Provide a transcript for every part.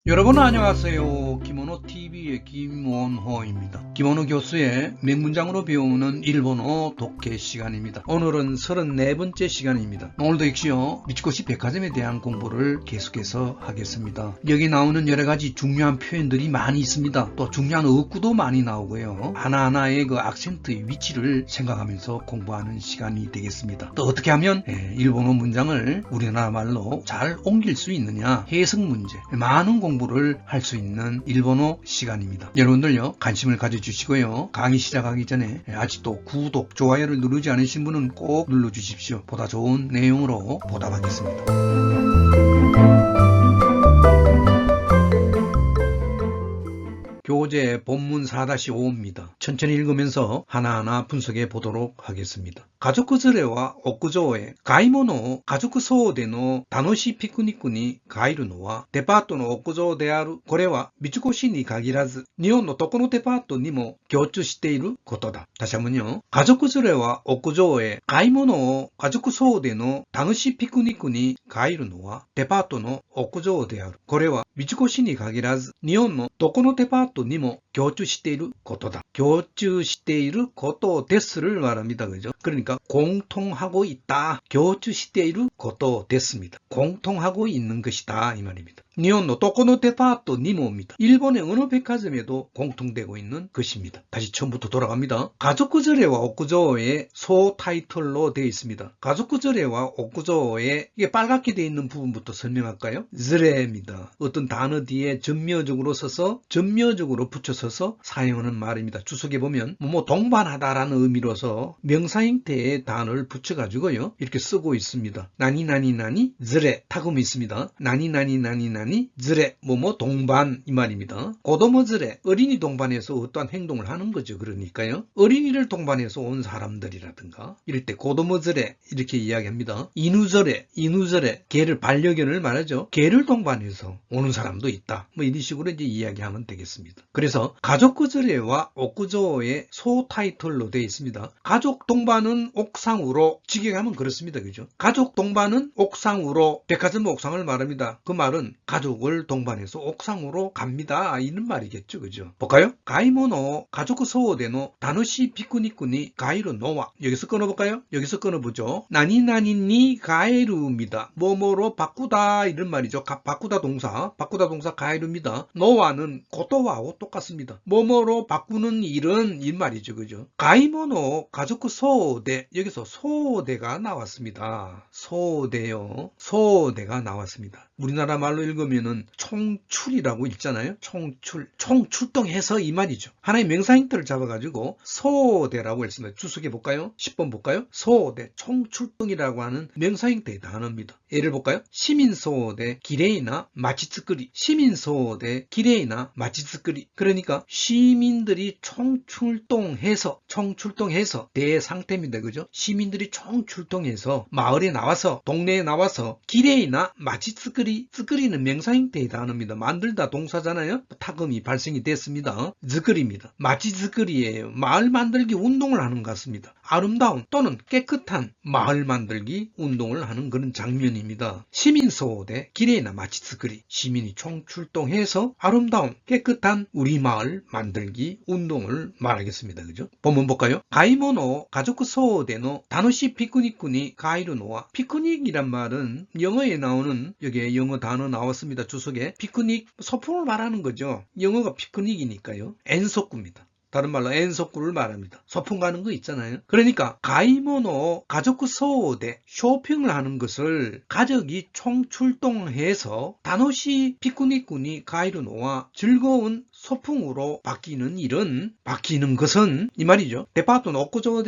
여러분 안녕하세요. 기모노TV의 김원호입니다. 기모노 교수의 맹문장으로 배우는 일본어 독해 시간입니다. 오늘은 34번째 시간입니다. 오늘도 역시요 미츠코시 백화점에 대한 공부를 계속해서 하겠습니다. 여기 나오는 여러가지 중요한 표현들이 많이 있습니다. 또 중요한 어구도 많이 나오고요. 하나하나의 그 악센트의 위치를 생각하면서 공부하는 시간이 되겠습니다. 또 어떻게 하면 일본어 문장을 우리나라 말로 잘 옮길 수 있느냐, 해석 문제, 많은 공부를 할 수 있는 일본어 시간입니다. 여러분들요 관심을 가져주시고요. 강의 시작하기 전에 아직도 구독, 좋아요를 누르지 않으신 분은 꼭 눌러주십시오. 보다 좋은 내용으로 보답하겠습니다. 교재 본문 4-5입니다. 천천히 읽으면서 하나하나 분석해 보도록 하겠습니다. 가족連れは 屋上へ買い物を家族総出の楽しいピクニックに帰るのはデパートの屋上である。これは三越に限らず日本のどこのデパートにも共通していることだ。다시 한번요. 가족連れは 屋上へ買い物を家族総出の楽しいピクニックに帰るのはデパートの屋上である。これは三越に限らず日本のどこのデパートにも共通していることだ. 교주していることです를 말합니다. 그죠? 그러니까 공통하고 있다. 교주していることです입니다. 공통하고 있는 것이다 이 말입니다. 일본의 도코노 데파토 니모입니다. 일본의 어느 백화점에도 공통되고 있는 것입니다. 다시 처음부터 돌아갑니다. 가족連れは 屋上에 소 타이틀로 되어 있습니다. 가족連れは 屋上에 이게 빨갛게 되어 있는 부분부터 설명할까요?ズレ입니다. 어떤 단어 뒤에 전묘적으로 써서 전묘적으로 붙여서서 사용하는 말입니다. 주석에 보면 동반하다라는 의미로서 명사 형태의 단어를 붙여가지고요 이렇게 쓰고 있습니다. 나니나니나니ズレ 타금이 있습니다. 나니나니나니나니ズレ 동반 이 말입니다. 고도모ズ레 어린이 동반해서 어떠한 행동을 하는 거죠. 그러니까요 어린이를 동반해서 온 사람들이라든가 이럴 때 고도모ズレ 이렇게 이야기합니다. 이누즈레 개를 반려견을 말하죠. 개를 동반해서 오는 사람도 있다. 이런 식으로 이제 이야기하면 되겠습니다. 그래서 가족連れは 屋上에 소 타이틀로 되어 있습니다. 가족 동반은 옥상으로 직역하면 그렇습니다. 그죠? 가족 동반은 옥상으로 백화점 옥상을 말합니다. 그 말은 가족을 동반해서 옥상으로 갑니다. 이런 말이겠죠. 그죠? 볼까요? 가이모노 가족 소대노 다노시 피크닉니 가이루 노와. 여기서 끊어볼까요? 여기서 끊어보죠. 나니나니니 가이루입니다. 뭐뭐로 바꾸다 이런 말이죠. 바꾸다 동사 가이루입니다. 노와는 고토와하고 똑같습니다. 뭐뭐로 바꾸는 일은 이 말이죠. 그죠? 가이모노 가족 소대 여기서 소대가 나왔습니다. 소대요. 소대가 나왔습니다. 우리나라 말로 읽으면은 총출이라고 읽잖아요. 총출동해서 이 말이죠. 하나의 명사 형태를 잡아가지고 소대라고 했습니다. 주석해 볼까요? 10번 볼까요? 소대, 총출동이라고 하는 명사 형태의 단어입니다. 예를 볼까요? 시민소대, 기레이나 마치츠끄리. 시민소대, 기레이나 마치츠끄리. 그러니까 시민들이 총출동해서 대상태입니다. 그죠? 시민들이 총출동해서 마을에 나와서 동네에 나와서 기레이나 마치츠끄리. 츠끄리는 명사 형태의 단어입니다. 만들다 동사잖아요. 타금이 발생이 됐습니다. 즈끄리입니다. 마치츠끄리예요. 마을 만들기 운동을 하는 것 같습니다. 아름다운 또는 깨끗한 마을 만들기 운동을 하는 그런 장면입니다. 시민소대 기레이나 마치츠끄리. 시민이 총출동해서 아름다운 깨끗한 우리 마을 만들기 운동을 말하겠습니다. 그죠? 본문 볼까요? 가이모노 가족 소대노 다노시 피크닉니 가이르노와. 피크닉이란 말은 영어에 나오는 여기에 영어 단어 나왔습니다. 주석에 피크닉 소풍을 말하는 거죠. 영어가 피크닉이니까요. 엔소쿠입니다. 다른 말로 엔소쿠를 말합니다. 소풍 가는 거 있잖아요. 그러니까 가이모노 가족 소대 쇼핑을 하는 것을 가족이 총출동해서 다노시 피크닉군이 가이르노와 즐거운 소풍으로 바뀌는 것은 이 말이죠. 데파토는 옥구조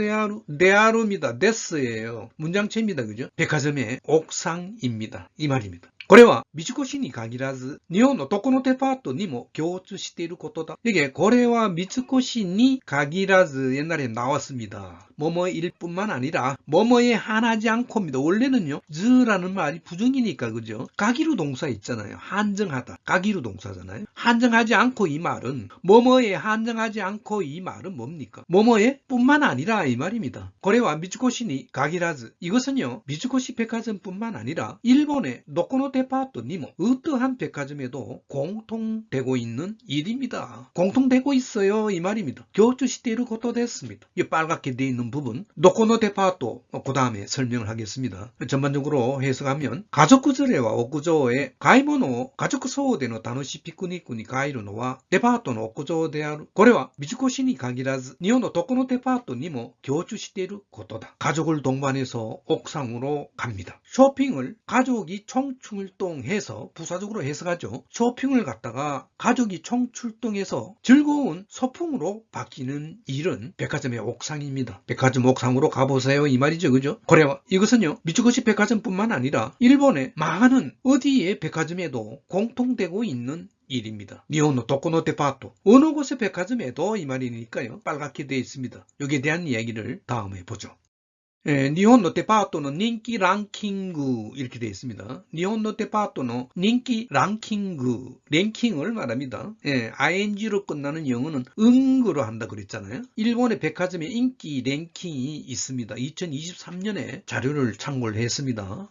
데아루입니다. 데스예요. 문장체입니다. 그죠? 백화점의 옥상입니다. 이 말입니다. これは三越に限らず日本のどこのデパートにも共通していることだ. 이게 これは三越に限らず 옛날에 나왔습니다. 뭐뭐일 뿐만 아니라 뭐뭐에 한하지 않고입니다. 원래는요 즈라는 말이 부정이니까 그죠? 가기루 동사 있잖아요. 한정하다. 가기루 동사잖아요. 한정하지 않고 이 말은 뭐뭐에 한정하지 않고 이 말은 뭡니까? 뭐뭐에 뿐만 아니라 이 말입니다. これは三越に限らず 이것은요 미츠코시 백화점 뿐만 아니라 일본의 도코노 데파토니모 어떠한 백화점에도 공통되고 있는 일입니다. 공통되고 있어요 이 말입니다. 교주시대 이루 것도 됐습니다. 이 빨갛게 되어 있는 부분 도코노 데파토 그 다음에 설명을 하겠습니다. 전반적으로 해석하면 가족구즈레와 오쿠조의 가이모노 가족 소호대노 다노시 피크닉니 가이루노와 데파토노 오쿠조である これは 미츠코시니限らず 일본의 도코노 데파토니모 교주시대 이루 것도다. 가족을 동반해서 옥상으로 갑니다. 쇼핑을 가족이 총출동해서 부사적으로 해석하죠. 쇼핑을 갔다가 가족이 총출동해서 즐거운 소풍으로 바뀌는 일은 백화점의 옥상입니다. 백화점 옥상으로 가보세요 이 말이죠. 그죠? 그래요. 이것은요 미츠코시 백화점뿐만 아니라 일본의 많은 어디의 백화점에도 공통되고 있는 일입니다. 일본의 도코노 데파토 어느 곳의 백화점에도 이 말이니까요 빨갛게 되어 있습니다. 여기에 대한 이야기를 다음에 보죠. 일본의 데파토의 인기 랭킹 이렇게 되어 있습니다. 일본의 데파토의 인기 랭킹을 말합니다. ing로 끝나는 영어는 응으로 한다 그랬잖아요. 일본의 백화점에 인기 랭킹이 있습니다. 2023년에 자료를 참고를 했습니다.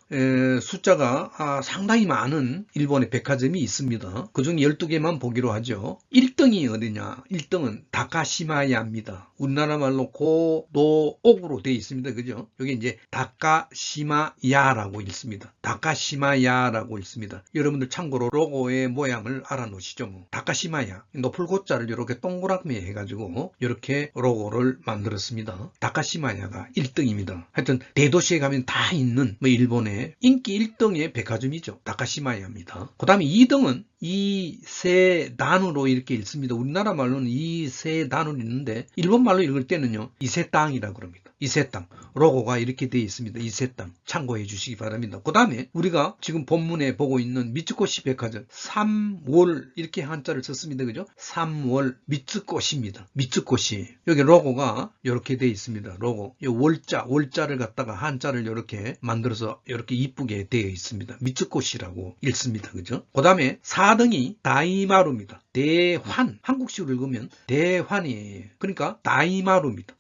숫자가 상당히 많은 일본의 백화점이 있습니다. 그중 12개만 보기로 하죠. 1등이 어디냐? 1등은 다카시마야입니다. 우리나라 말로 고도옥으로 되어 있습니다. 그죠? 여기 이제 다카시마야라고 읽습니다. 다카시마야라고 읽습니다. 여러분들 참고로 로고의 모양을 알아놓으시죠. 뭐. 다카시마야 높을 고자를 이렇게 동그랗게 해가지고 이렇게 로고를 만들었습니다. 다카시마야가 1등입니다. 하여튼 대도시에 가면 다 있는 일본의 인기 1등의 백화점이죠. 다카시마야입니다. 그 다음에 2등은 이세단으로 이렇게 읽습니다. 우리나라 말로는 이세단으로 읽는데 일본 말로 읽을 때는요 이세땅이라고 그럽니다. 이세땅 로고가 이렇게 되어 있습니다. 이세땅 참고해 주시기 바랍니다. 그 다음에 우리가 지금 본문에 보고 있는 미츠코시 백화점 3월 이렇게 한자를 썼습니다. 그죠? 3월 미츠코시입니다. 미츠코시 여기 로고가 이렇게 되어 있습니다. 로고 이 월자를 갖다가 한자를 이렇게 만들어서 이렇게 이쁘게 되어 있습니다. 미츠코시라고 읽습니다. 그죠? 그 다음에 4등이 다이마루입니다. 대환 한국식으로 읽으면 대환이에요. 그러니까 다이마루입니다.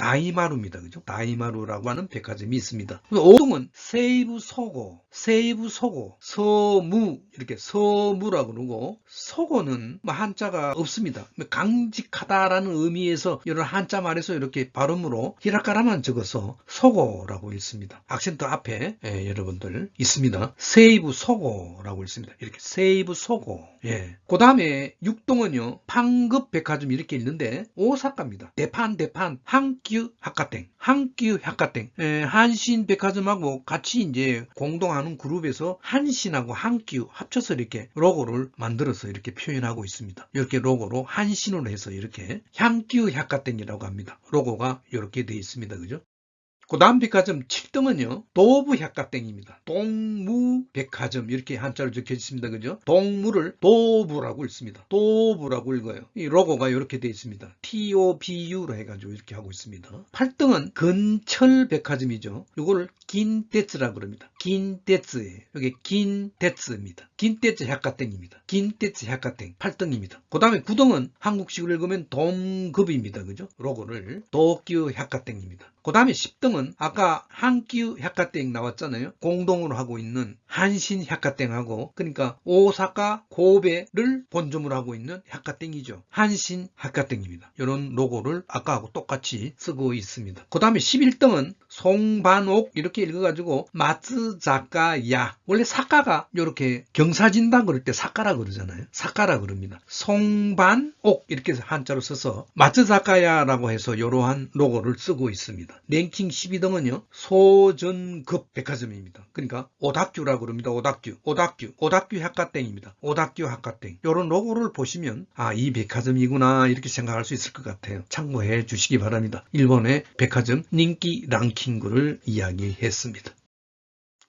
그죠? 다이마루라고 하는 백화점이 있습니다. 5등은 세이부소고 서무 이렇게 서무라고 그러고 소고는 한자가 없습니다. 강직하다라는 의미에서 이런 한자 말에서 이렇게 발음으로 히라카라만 적어서 소고라고 읽습니다. 악센트 앞에 여러분들 있습니다. 세이부소고라고 읽습니다. 이렇게 세이부소고. 그 다음에 6등은요 판급 백화점 이렇게 읽는데 오사카입니다. 대판 한큐 하카땡 한신 백화점하고 같이 이제 공동하는 그룹에서 한신하고 한큐 합쳐서 이렇게 로고를 만들어서 이렇게 표현하고 있습니다. 이렇게 로고로 한신으로 해서 이렇게 한큐 하카땡이라고 합니다. 로고가 이렇게 되어 있습니다. 그죠? 그 다음 백화점 7등은요 도부百貨店입니다. 동무백화점 이렇게 한자로 적혀 있습니다. 그죠? 동무를 도부라고 읽습니다. 도부라고 읽어요. 이 로고가 이렇게 되어 있습니다. TOBU로 해가지고 이렇게 하고 있습니다. 8등은 근철백화점이죠. 이걸 긴테츠라고 그럽니다. 긴테츠예요. 여기 긴테츠입니다. 긴테츠百貨店입니다. 긴테츠百貨店 8등입니다. 그 다음에 9등은 한국식으로 읽으면 동급입니다. 그죠? 로고를 도쿄百貨店입니다. 그 다음에 10등은 아까 한큐百貨店 나왔잖아요. 공동으로 하고 있는 한신百貨店하고 그러니까 오사카 고베를 본점으로 하고 있는百貨店이죠. 한신百貨店입니다. 이런 로고를 아까하고 똑같이 쓰고 있습니다. 그 다음에 11등은 송반옥 이렇게 읽어가지고 마츠자카야 원래 사카가 이렇게 경사진다 그럴 때 사카라 그러잖아요. 사카라 그럽니다. 송반옥 이렇게 해서 한자로 써서 마츠자카야라고 해서 이러한 로고를 쓰고 있습니다. 랭킹 12등은요 소전급 백화점입니다. 그러니까 오다큐라고 그럽니다. 오다큐百貨店입니다. 오다큐百貨店 이런 로고를 보시면 이 백화점이구나 이렇게 생각할 수 있을 것 같아요. 참고해 주시기 바랍니다. 일본의 백화점 인기 랭킹을 이야기했습니다.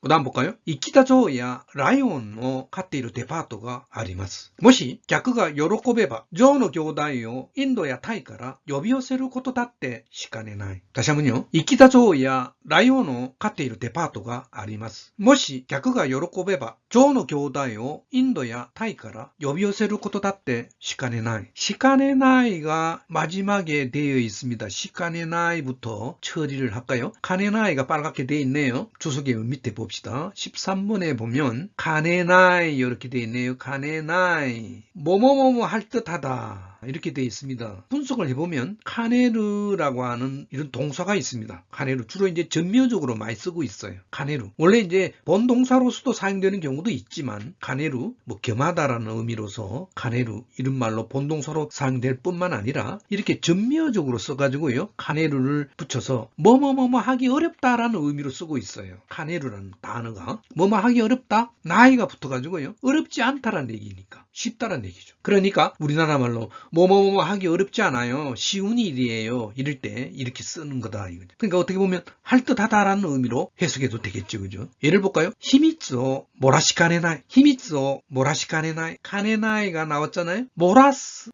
그 다음 볼까요? 이키다조야 라이온을 飼っている デパートがあります。もし客が喜べば、ジョーの兄弟をインドやタイから呼び寄せることだってしかねない。다시 한번요. 이키다조야 라이온을 飼っている デパートがあります。もし客が喜べば、ジョーの兄弟をインドやタイから呼び寄せることだってしかねない。しかね나이가 마지막에 되어 있습니다. 시카네나이부터 처리를 할까요? 카네나이가 빨갛게 되어 있네요. 주석의 밑에 봅시다. 봅시다. 13번에 보면 가네나이 이렇게 되어 있네요. 가네나이 뭐뭐뭐뭐 할 듯하다 이렇게 되어 있습니다. 분석을 해보면 카네르라고 하는 이런 동사가 있습니다. 카네르 주로 이제 전면적으로 많이 쓰고 있어요. 카네르 원래 이제 본동사로서도 사용되는 경우도 있지만 카네르 뭐 겸하다라는 의미로서 카네르 이런 말로 본동사로 사용될 뿐만 아니라 이렇게 전면적으로 써가지고요 카네르를 붙여서 뭐뭐뭐뭐 하기 어렵다라는 의미로 쓰고 있어요. 카네르라는 단어가 뭐뭐 하기 어렵다 나이가 붙어가지고요 어렵지 않다라는 얘기니까 쉽다라는 얘기죠. 그러니까 우리나라 말로 뭐뭐뭐 하기 어렵지 않아요. 쉬운 일이에요. 이럴 때 이렇게 쓰는 거다. 이거죠. 그러니까 어떻게 보면 할 듯하다라는 의미로 해석해도 되겠죠. 그죠? 예를 볼까요? 히미츠오 모라시카네나이. 히미츠오 모라시카네나이. 카네나이가 나왔잖아요.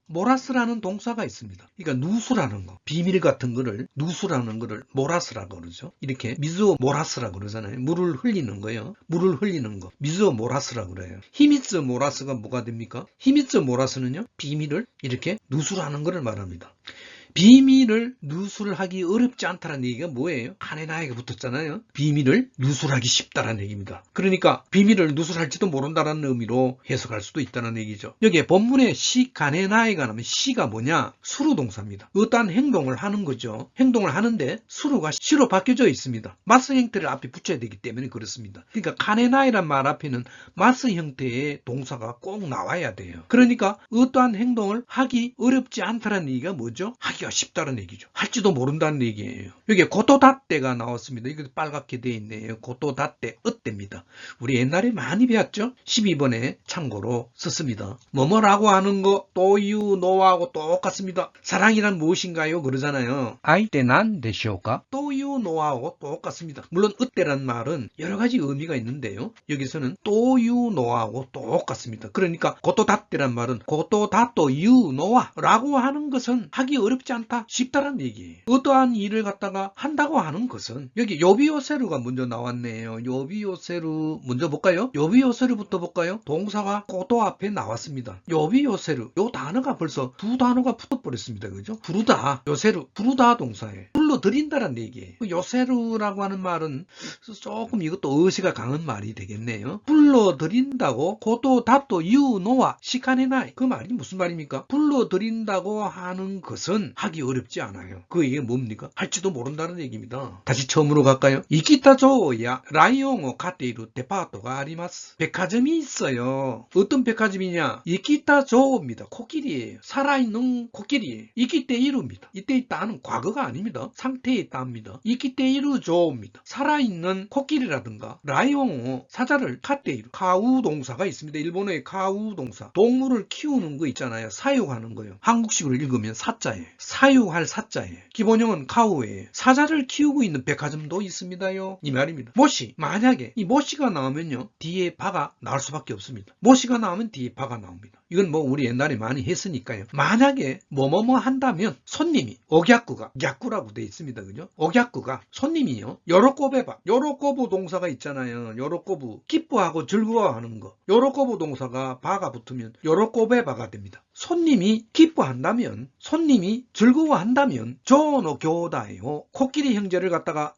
모라스라는 동사가 있습니다. 그러니까 누수라는 거. 비밀 같은 거를 누수라는 거를 모라스라고 그러죠. 이렇게 미즈오 모라스라고 그러잖아요. 물을 흘리는 거요. 물을 흘리는 거. 미즈오 모라스라고 그래요. 히미츠 모라스가 뭐가 됩니까? 히미츠 모라스는요. 비밀을 이렇게 누수라는 것을 말합니다. 비밀을 누설하기 어렵지 않다는 얘기가 뭐예요? 카네나이가 붙었잖아요. 비밀을 누설하기 쉽다는 얘기입니다. 그러니까 비밀을 누설할지도 모른다는 의미로 해석할 수도 있다는 얘기죠. 여기에 본문에 시 카네나이가 나면 시가 뭐냐? 수루 동사입니다. 어떠한 행동을 하는 거죠. 행동을 하는데 수루가 시로 바뀌어져 있습니다. 마스 형태를 앞에 붙여야 되기 때문에 그렇습니다. 그러니까 카네나이란 말 앞에는 마스 형태의 동사가 꼭 나와야 돼요. 그러니까 어떠한 행동을 하기 어렵지 않다는 얘기가 뭐죠? 하기가 쉽다는 얘기죠. 할지도 모른다는 얘기예요. 여기에 고토다떼가 나왔습니다. 이거 빨갛게 되어 있네요. 고토다떼, 어때입니다. 우리 옛날에 많이 배웠죠? 12번에 참고로 썼습니다. 뭐뭐라고 하는 거 또유 노하고 똑같습니다. 사랑이란 무엇인가요? 그러잖아요. 아이떼난 데시오까? 또유 노하고 똑같습니다. 물론 어때란 말은 여러 가지 의미가 있는데요. 여기서는 또유 노하고 똑같습니다. 그러니까 고토다떼란 말은 고토다토 유 노하라고 하는 것은 하기 어렵지 않다, 쉽다란 얘기예요. 어떠한 일을 갖다가 한다고 하는 것은 여기 요비요세루가 먼저 나왔네요. 요비요세루 먼저 볼까요? 요비요세루부터 볼까요? 동사가 고도 앞에 나왔습니다. 요비요세루 요 단어가 벌써 두 단어가 붙어버렸습니다. 그죠? 부르다, 요세루, 부르다 동사예요. 불러들인다란 얘기예요. 요세루라고 하는 말은 조금 이것도 어시가 강한 말이 되겠네요. 불러들인다고 고도 다또 유노와 시카네나이 그 말이 무슨 말입니까? 불러들인다고 하는 것은 하기 어렵지 않아요. 그 얘기가 뭡니까? 할지도 모른다는 얘기입니다. 다시 처음으로 갈까요? 이키타조야 라이옹오 가테이루 데파토가 아리마스. 백화점이 있어요. 어떤 백화점이냐? 이키타조입니다. 코끼리예요. 살아있는 코끼리예요. 이키테이루입니다. 이때 있다는 과거가 아닙니다. 상태에 있다입니다. 이키테이루조입니다. 살아있는 코끼리라든가 라이옹오 사자를 카테이루 카우 동사가 있습니다. 일본어의 카우 동사 동물을 키우는 거 있잖아요. 사육하는 거요. 한국식으로 읽으면 사자예요. 사육할 사자예요. 기본형은 카우예요. 사자를 키우고 있는 백화점도 있습니다요. 이 말입니다. 모시, 만약에 이 모시가 나오면요 뒤에 바가 나올 수밖에 없습니다. 모시가 나오면 뒤에 바가 나옵니다. 이건 뭐 우리 옛날에 많이 했으니까요. 만약에 뭐뭐뭐 한다면 손님이 오갸꾸가 갸꾸라고 돼 있습니다. 그죠? 오갸꾸가 손님이요 요로꼬베바 요로꼬부 동사가 있잖아요. 요로꼬부 기뻐하고 즐거워하는 거. 요로꼬부 동사가 바가 붙으면 요로꼬베바가 됩니다. 손님이 기뻐한다면 손님이 즐거워한다면 조노 교다예요. 코끼리 형제를 갖다가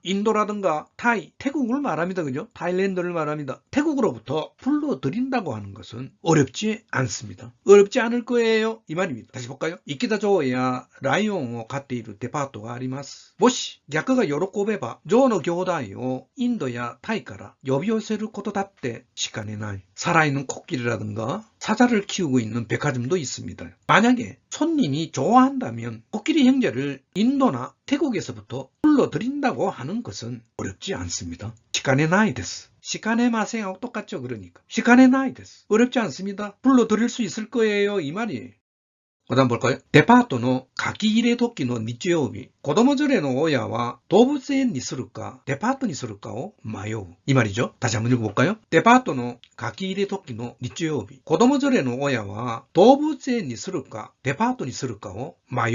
인도라든가 타이, 태국을 말합니다. 그죠? 타일랜드를 말합니다. 태국으로부터 불러들인다고 하는 것은 어렵지 않습니다. 어렵지 않을 거예요. 이 말입니다. 다시 볼까요? 이키다조야 라이옹오 가테이루 데파토가 아리마스. 모시 야크가 요로꼬베바 조노 교다예요. 인도야 타이카라 여비오세루 코토다떼 시카네나이. 살아있는 코끼리라든가 사자를 키우고 있는 백화점도 있습니다. 만약에 손님이 좋아한다면 코끼리 형제를 인도나 태국에서부터 불러들인다고 하는 것은 어렵지 않습니다. 시카네나이 데스. 시카네마생하고 똑같죠. 그러니까 시카네나이 데스. 어렵지 않습니다. 불러들일 수 있을 거예요. 이 말이에요. 그 다음 볼까요? 데파토의 가기일에도끼의日曜日 子供連れの親は動物園にするかデパートにするかを迷う. 이 말이죠. 다시 한번 읽어볼까요? 데파토의 가기일에도끼의日曜日 子供連れの親は動物園にするかデパートにするかを迷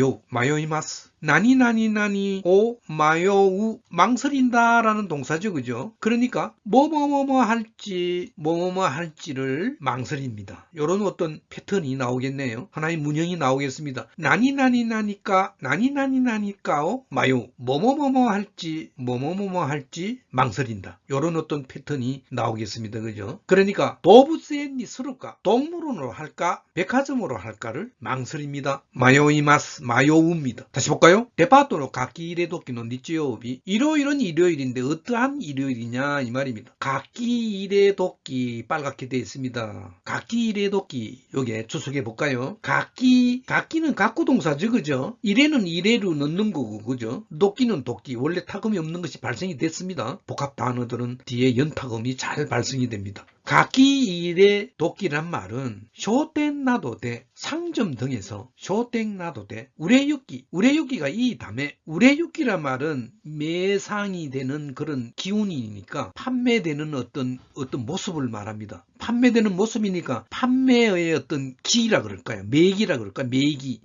います. 나니나니나니 오 마요우 망설인다라는 동사죠. 그죠? 그러니까 뭐뭐뭐뭐 할지 뭐뭐뭐 할지를 망설입니다. 이런 어떤 패턴이 나오겠네요. 하나의 문형이 나오겠습니다. 나니나니나니까 나니나니나니까오 마요 뭐뭐뭐뭐 할지 뭐뭐뭐뭐 할지 망설인다. 이런 어떤 패턴이 나오겠습니다. 그죠? 그러니까 도부스엔니 스루까 동물원으로 할까 백화점으로 할까를 망설입니다. 마요이마스 마요우입니다. 다시 볼까요? 데파토로 가키이레도끼는 니치요비 일요일은 일요일인데 어떠한 일요일이냐 이 말입니다. 가키이레도끼 빨갛게 되어 있습니다. 가키이레도끼 요게 추석해 볼까요? 가키는 가꾸동사죠. 그죠? 이래는 이래로 넣는 거고 그죠? 도끼는 도끼 원래 타금이 없는 것이 발생이 됐습니다. 복합 단어들은 뒤에 연타금이 잘 발생이 됩니다. 가키이레 도끼란 말은 쇼텐나도대 상점 등에서 쇼텐나도대 우레유기가 이 다음에 우레유기란 말은 매상이 되는 그런 기운이니까 판매되는 어떤 모습을 말합니다. 판매되는 모습이니까 판매의 어떤 기라 그럴까요? 매기라 그럴까요?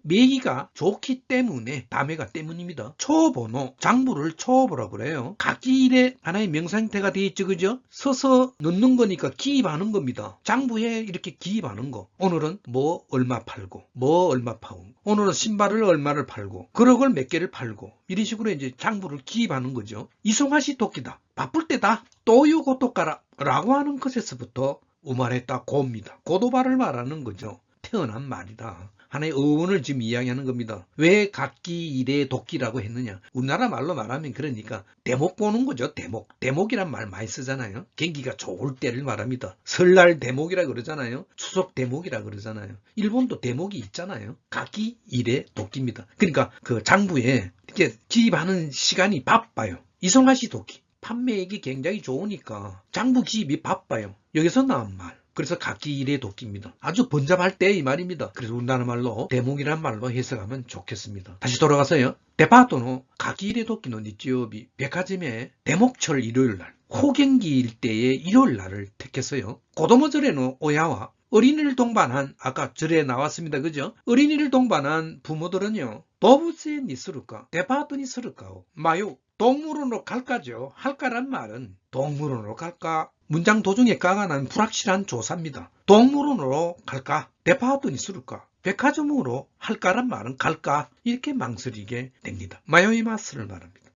매기가 좋기 때문에 다매가 때문입니다. 초보노 장부를 초보라고 그래요. 가키일에 하나의 명사형태가 되어 있죠. 그죠? 서서 넣는 거니까 기입하는 겁니다. 장부에 이렇게 기입하는 거. 오늘은 뭐 얼마 팔고 뭐 얼마 파고 오늘은 신발을 얼마를 팔고 그럭을 몇 개를 팔고 이런 식으로 이제 장부를 기입하는 거죠. 이송하시 도끼다. 바쁠 때다. 또요고토까라 라고 하는 것에서부터 우마레다 고입니다. 고도발을 말하는 거죠. 태어난 말이다. 하나의 어원을 지금 이야기하는 겁니다. 왜 각기 일에 도끼라고 했느냐. 우리나라 말로 말하면 그러니까 대목 보는 거죠. 대목이란 말 많이 쓰잖아요. 경기가 좋을 때를 말합니다. 설날 대목이라 그러잖아요. 추석 대목이라 그러잖아요. 일본도 대목이 있잖아요. 각기 일에 도끼입니다. 그러니까 그 장부에 이렇게 기입하는 시간이 바빠요. 이성하시 도끼. 판매액이 굉장히 좋으니까 장부 기입이 바빠요. 여기서 나온 말. 그래서 각기 일의 도끼입니다. 아주 번잡할 때 이 말입니다. 그래서 우리나라 말로 대목이란 말로 해석하면 좋겠습니다. 다시 돌아가서요. 데파토노 각기 일의 도끼는 니치요비 백화점의 대목철 일요일날 호경기일 때의 일요일날을 택했어요. 고도모절에는 오야와 어린이를 동반한 아까 절에 나왔습니다. 그죠? 어린이를 동반한 부모들은요. 도부스에 니스루까 데파토 니스루까오 마요 동물원으로 갈까죠. 할까란 말은 동물원으로 갈까? 문장 도중에 까가 난 불확실한 조사입니다. 동물원으로 갈까? 데파토 니스루까? 백화점으로 할까란 말은 갈까? 이렇게 망설이게 됩니다. 마요이마스를 말합니다.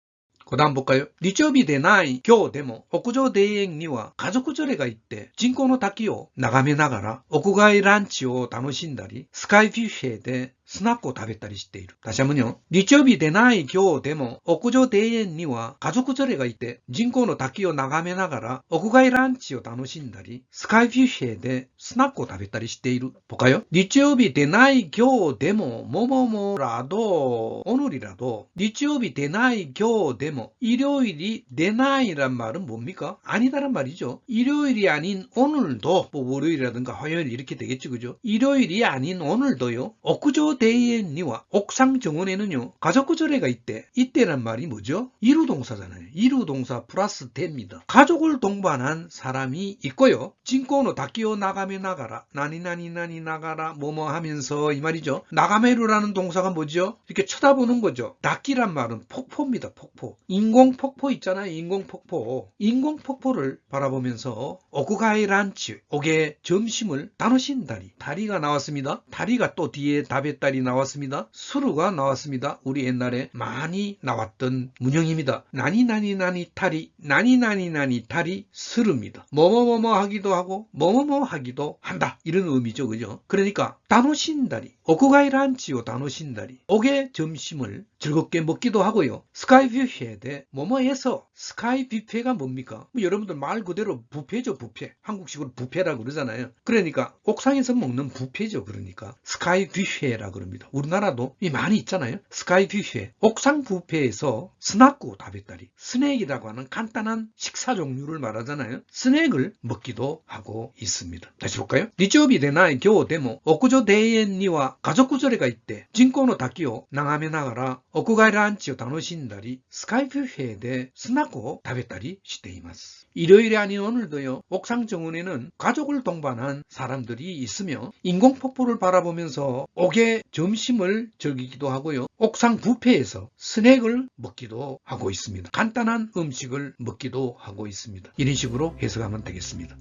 그 다음 볼까요? 니초비 데나이 교 데모 오쿠조 대행니와 가족구절에가 있대 진코노 타키오 나가메 나가라 오쿠가이 란치오 다노신다리 스카이피쉬에スナックを食べたりしている。다시 한번요.日曜日でない今日でも屋上庭園には家族連れがいて人工の滝を眺めながら屋外ランチを楽しんだりスカイフィッシュでスナックを食べたりしている。볼까요?日曜日でない今日でももももらど 오늘이라도日曜日でない今日でも일요일이でない란 말은 뭡니까? 아니다란 말이죠. 일요일이 아닌 오늘도 뭐 월요일이라든가 화요일 이렇게 되겠죠. 그죠? 일요일이 아닌 오늘도요. 옥구조 데이엔니와 옥상 정원에는요 가족구절에가 있대. 이때란 말이 뭐죠? 이루동사잖아요. 이루동사 플러스 대입니다. 가족을 동반한 사람이 있고요. 진코노 다키오 나가메 나가라 나니나니나니 나가라 뭐뭐 하면서 이 말이죠. 나가메루라는 동사가 뭐죠? 이렇게 쳐다보는 거죠. 다키란 말은 폭포입니다. 폭포. 인공폭포 있잖아요. 인공폭포. 인공폭포를 바라보면서 오쿠가이 란치 옥의 점심을 다노신다리 다리가 나왔습니다. 다리가 또 뒤에 답의 딸이 나왔습니다. 수루가 나왔습니다. 우리 옛날에 많이 나왔던 문형입니다. 나니나니나니 타리 나니나니나니 타리 수루입니다. 뭐뭐뭐뭐 하기도 하고 뭐뭐뭐 하기도 한다. 이런 의미죠. 그죠? 그러니까 다노신다리 오쿠가이 란치오 다노신다리 옥의 점심을 즐겁게 먹기도 하고요. 스카이 뷔페에 대해 뭐뭐해서 스카이 뷔페가 뭡니까? 여러분들 말 그대로 뷔페죠. 뷔페. 한국식으로 뷔페라고 그러잖아요. 그러니까 옥상에서 먹는 뷔페죠. 그러니까 스카이 뷔페라고 그럽니다. 우리나라도 많이 있잖아요. 스카이 뷔페. 옥상 뷔페에서 스나쿠 다베다리 스낵이라고 하는 간단한 식사 종류를 말하잖아요. 스낵을 먹기도 하고 있습니다. 다시 볼까요? 니초비 데나이 교 데모 오쿠조 데이엔니와 家族連れが行って人工の滝を眺めながら屋外ランチを楽しんだり、スカイ뷰페でスナックを食べたりしています。일요일이 아닌 오늘도요, 옥상 정원에는 가족을 동반한 사람들이 있으며 인공폭포를 바라보면서 옥의 점심을 즐기기도 하고요, 옥상 뷔페에서 스낵을 먹기도 하고 있습니다. 간단한 음식을 먹기도 하고 있습니다. 이런 식으로 해석하면 되겠습니다.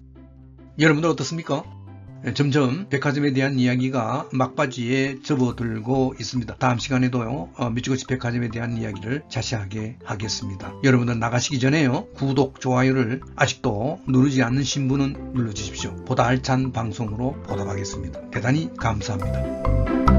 여러분들 어떻습니까? 점점 백화점에 대한 이야기가 막바지에 접어들고 있습니다. 다음 시간에도요, 미츠고치 백화점에 대한 이야기를 자세하게 하겠습니다. 여러분들 나가시기 전에요, 구독, 좋아요를 아직도 누르지 않으신 분은 눌러주십시오. 보다 알찬 방송으로 보답하겠습니다. 대단히 감사합니다.